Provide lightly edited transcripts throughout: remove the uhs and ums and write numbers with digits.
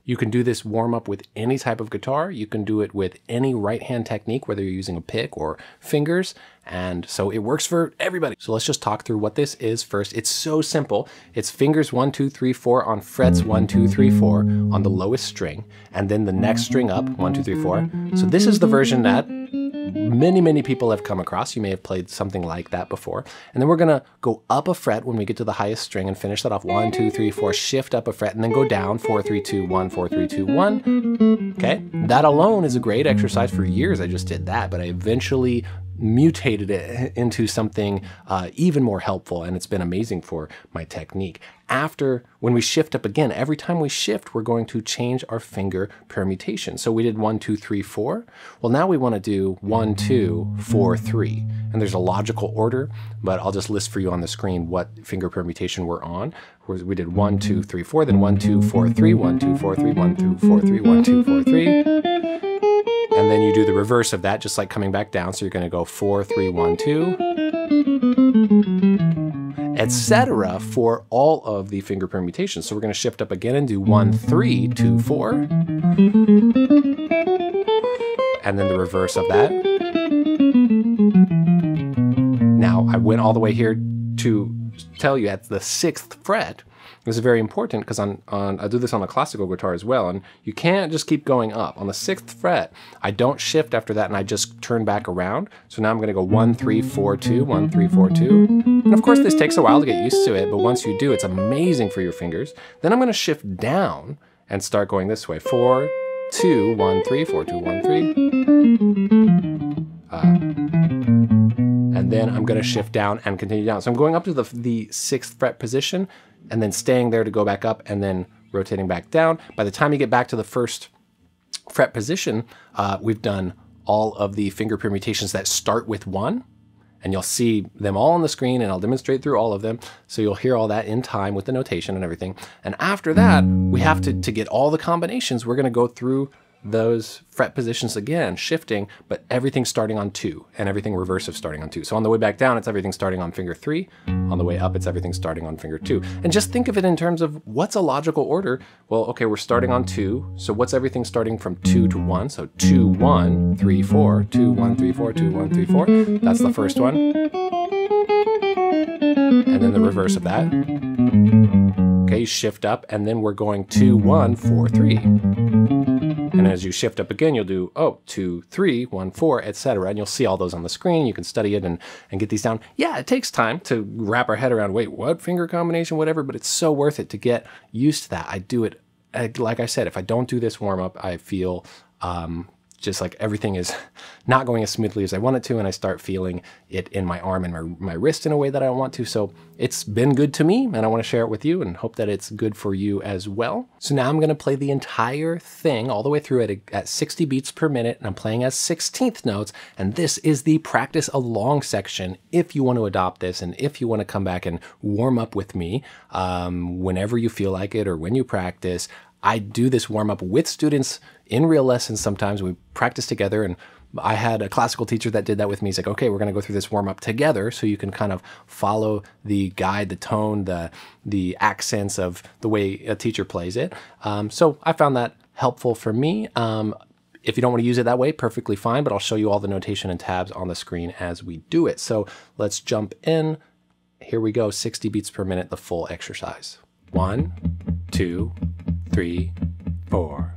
You can do this warm up with any type of guitar. You can do it with any right hand technique, whether you're using a pick or fingers. And so it works for everybody. So let's just talk through what this is first. It's so simple. It's fingers 1, 2, 3, 4 on frets 1, 2, 3, 4 on the lowest string, and then the next string up, 1, 2, 3, 4. So this is the version that many people have come across. You may have played something like that before. And then we're gonna go up a fret when we get to the highest string and finish that off 1, 2, 3, 4, shift up a fret, and then go down 4, 3, 2, 1, 4, 3, 2, 1. Okay, that alone is a great exercise. For years I just did that, but I eventually mutated it into something even more helpful, and it's been amazing for my technique. After, when we shift up again, every time we shift, we're going to change our finger permutation. So we did 1, 2, 3, 4. Well, now we want to do 1, 2, 4, 3. And there's a logical order, but I'll just list for you on the screen what finger permutation we're on. We did 1, 2, 3, 4, then 1, 2, 4, 3, 1, 2, 4, 3, 1, 2, 4, 3, 1, 2, 4, 3. And then you do the reverse of that, just like coming back down. So you're going to go 4, 3, 1, 2, etc. for all of the finger permutations. So we're going to shift up again and do 1, 3, 2, 4. And then the reverse of that. Now, I went all the way here to tell you at the 6th fret. This is very important because I do this on a classical guitar as well, and you can't just keep going up. On the 6th fret, I don't shift after that, and I just turn back around. So now I'm going to go 1, 3, 4, 2, 1, 3, 4, 2. And of course, this takes a while to get used to it, but once you do, it's amazing for your fingers. Then I'm going to shift down and start going this way. 4, 2, 1, 3, 4, 2, 1, 3. And then I'm going to shift down and continue down. So I'm going up to the 6th fret position, and then staying there to go back up, and then rotating back down. By the time you get back to the 1st fret position, we've done all of the finger permutations that start with 1, and you'll see them all on the screen, and I'll demonstrate through all of them. So you'll hear all that in time with the notation and everything. And after that, we have to get all the combinations, we're gonna go through those fret positions again, shifting, but everything starting on 2 and everything reverse of starting on 2. So on the way back down, it's everything starting on finger 3. On the way up, it's everything starting on finger 2. And just think of it in terms of what's a logical order. Well, okay, we're starting on 2. So what's everything starting from 2 to 1? So 2, 1, 3, 4, 2, 1, 3, 4, 2, 1, 3, 4. That's the first one. And then the reverse of that. Okay, shift up, and then we're going 2, 1, 4, 3. And as you shift up again, you'll do, 2, 3, 1, 4, etc. And you'll see all those on the screen. You can study it and get these down. Yeah, it takes time to wrap our head around, wait, what finger combination, whatever, but it's so worth it to get used to that. I do it, like I said, if I don't do this warm up, I feel just like everything is not going as smoothly as I want it to, and I start feeling it in my arm and my wrist in a way that I don't want to. So it's been good to me, and I want to share it with you and hope that it's good for you as well. So now I'm going to play the entire thing all the way through at 60 beats per minute, and I'm playing as 16th notes, and this is the practice along section if you want to adopt this and if you want to come back and warm up with me whenever you feel like it or when you practice. I do this warm up with students in real lessons. Sometimes we practice together, and I had a classical teacher that did that with me. He's like, okay, we're going to go through this warm up together so you can kind of follow the guide, the tone, the accents of the way a teacher plays it. So I found that helpful for me. If you don't want to use it that way, perfectly fine, but I'll show you all the notation and tabs on the screen as we do it. So let's jump in. Here we go, 60 beats per minute, the full exercise. 1, 2, 3, 4.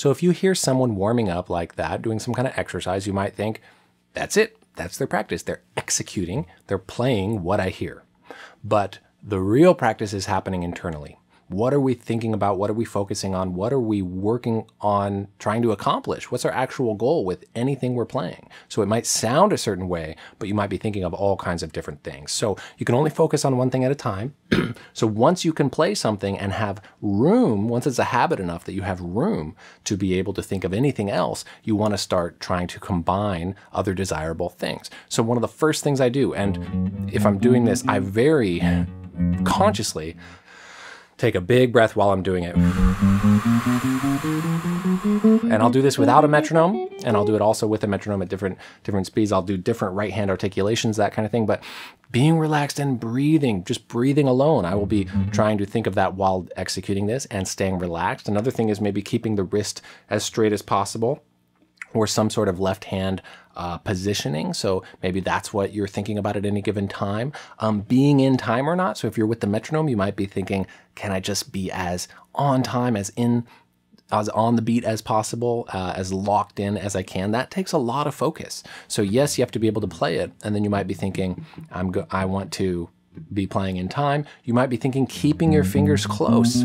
So if you hear someone warming up like that, doing some kind of exercise, you might think, that's it. That's their practice. They're executing, they're playing what I hear. But the real practice is happening internally. What are we thinking about? What are we focusing on? What are we working on trying to accomplish? What's our actual goal with anything we're playing? So it might sound a certain way, but you might be thinking of all kinds of different things. So you can only focus on one thing at a time. So once you can play something and have room, once it's a habit enough that you have room to be able to think of anything else, you want to start trying to combine other desirable things. So one of the first things I do, and if I'm doing this, I very consciously take a big breath while I'm doing it. And I'll do this without a metronome, and I'll do it also with a metronome at different speeds. I'll do different right hand articulations, that kind of thing. But being relaxed and breathing, just breathing alone, I will be trying to think of that while executing this and staying relaxed. Another thing is maybe keeping the wrist as straight as possible, or some sort of left hand positioning. So maybe that's what you're thinking about at any given time. Being in time or not. So if you're with the metronome, you might be thinking, can I just be as on time, as on the beat as possible, as locked in as I can? That takes a lot of focus. So yes, you have to be able to play it. And then you might be thinking, I want to be playing in time. You might be thinking keeping your fingers close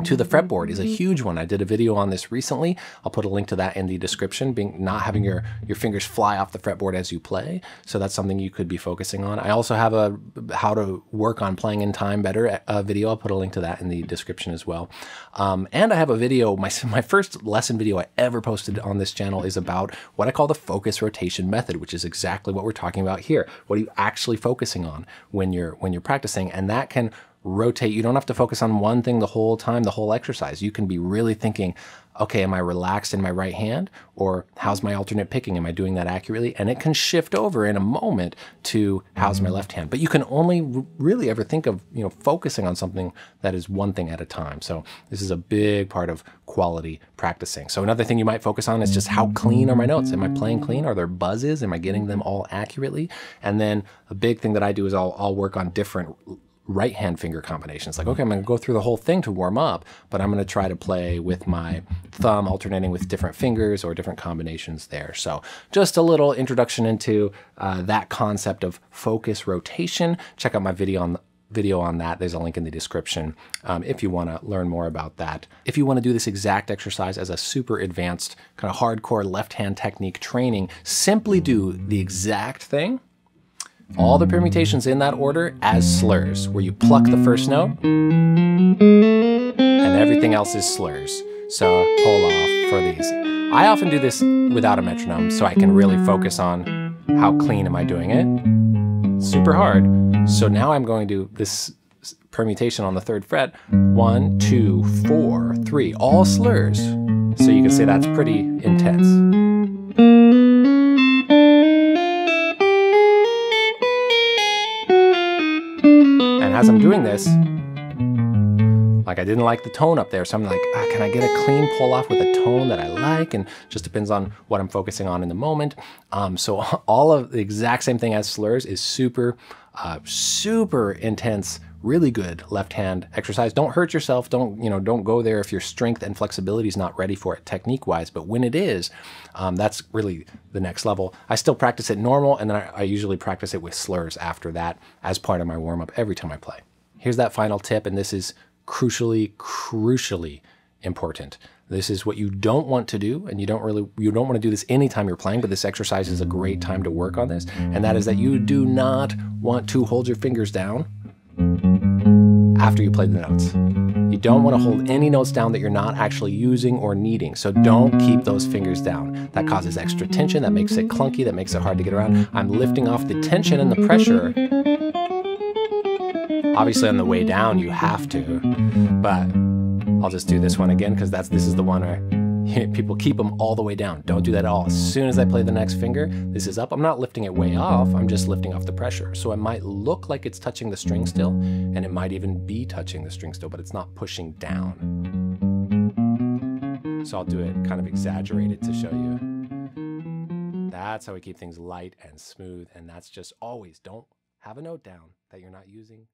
to the fretboard is a huge one. I did a video on this recently. I'll put a link to that in the description, not having your fingers fly off the fretboard as you play. So that's something you could be focusing on. I also have a how to work on playing in time better video. I'll put a link to that in the description as well. And I have a video, my first lesson video I ever posted on this channel is about what I call the focus rotation method, which is exactly what we're talking about here. What are you actually focusing on when you're practicing? And that can rotate. You don't have to focus on one thing the whole time, the whole exercise. You can be really thinking, okay, am I relaxed in my right hand? Or how's my alternate picking? Am I doing that accurately? And it can shift over in a moment to how's my left hand. But you can only really ever think of, focusing on something that is one thing at a time. So this is a big part of quality practicing. So another thing you might focus on is just how clean are my notes? Am I playing clean? Are there buzzes? Am I getting them all accurately? And then a big thing that I do is I'll work on different right hand finger combinations. Like, okay, I'm going to go through the whole thing to warm up, but I'm going to try to play with my thumb alternating with different fingers or different combinations there. So just a little introduction into that concept of focus rotation. Check out my video on that. There's a link in the description if you want to learn more about that. If you want to do this exact exercise as a super advanced kind of hardcore left hand technique training, simply do the exact thing, all the permutations in that order as slurs, where you pluck the first note and everything else is slurs. So pull off for these. I often do this without a metronome so I can really focus on how clean am I doing it. Super hard. So now I'm going to do this permutation on the 3rd fret. 1, 2, 4, 3, all slurs. So you can say that's pretty intense. As I'm doing this, like I didn't like the tone up there, so I'm like, can I get a clean pull off with a tone that I like? And just depends on what I'm focusing on in the moment. So all of the exact same thing as slurs is super, super intense, really good left hand exercise. Don't hurt yourself. Don't go there if your strength and flexibility is not ready for it technique wise. But when it is, that's really the next level. I still practice it normal, and then I usually practice it with slurs after that as part of my warm up every time I play. Here's that final tip, and this is crucially important. This is what you don't want to do, and you don't want to do this anytime you're playing, but this exercise is a great time to work on this, and that is that you do not want to hold your fingers down after you play the notes. You don't want to hold any notes down that you're not actually using or needing. So don't keep those fingers down. That causes extra tension, that makes it clunky, that makes it hard to get around. I'm lifting off the tension and the pressure. Obviously on the way down you have to, but I'll just do this one again because this is the one where people keep them all the way down. Don't do that at all. As soon as I play the next finger, this is up. I'm not lifting it way off, I'm just lifting off the pressure. So it might look like it's touching the string still, and it might even be touching the string still, but it's not pushing down. So I'll do it kind of exaggerated to show you. That's how we keep things light and smooth, and that's just always, don't have a note down that you're not using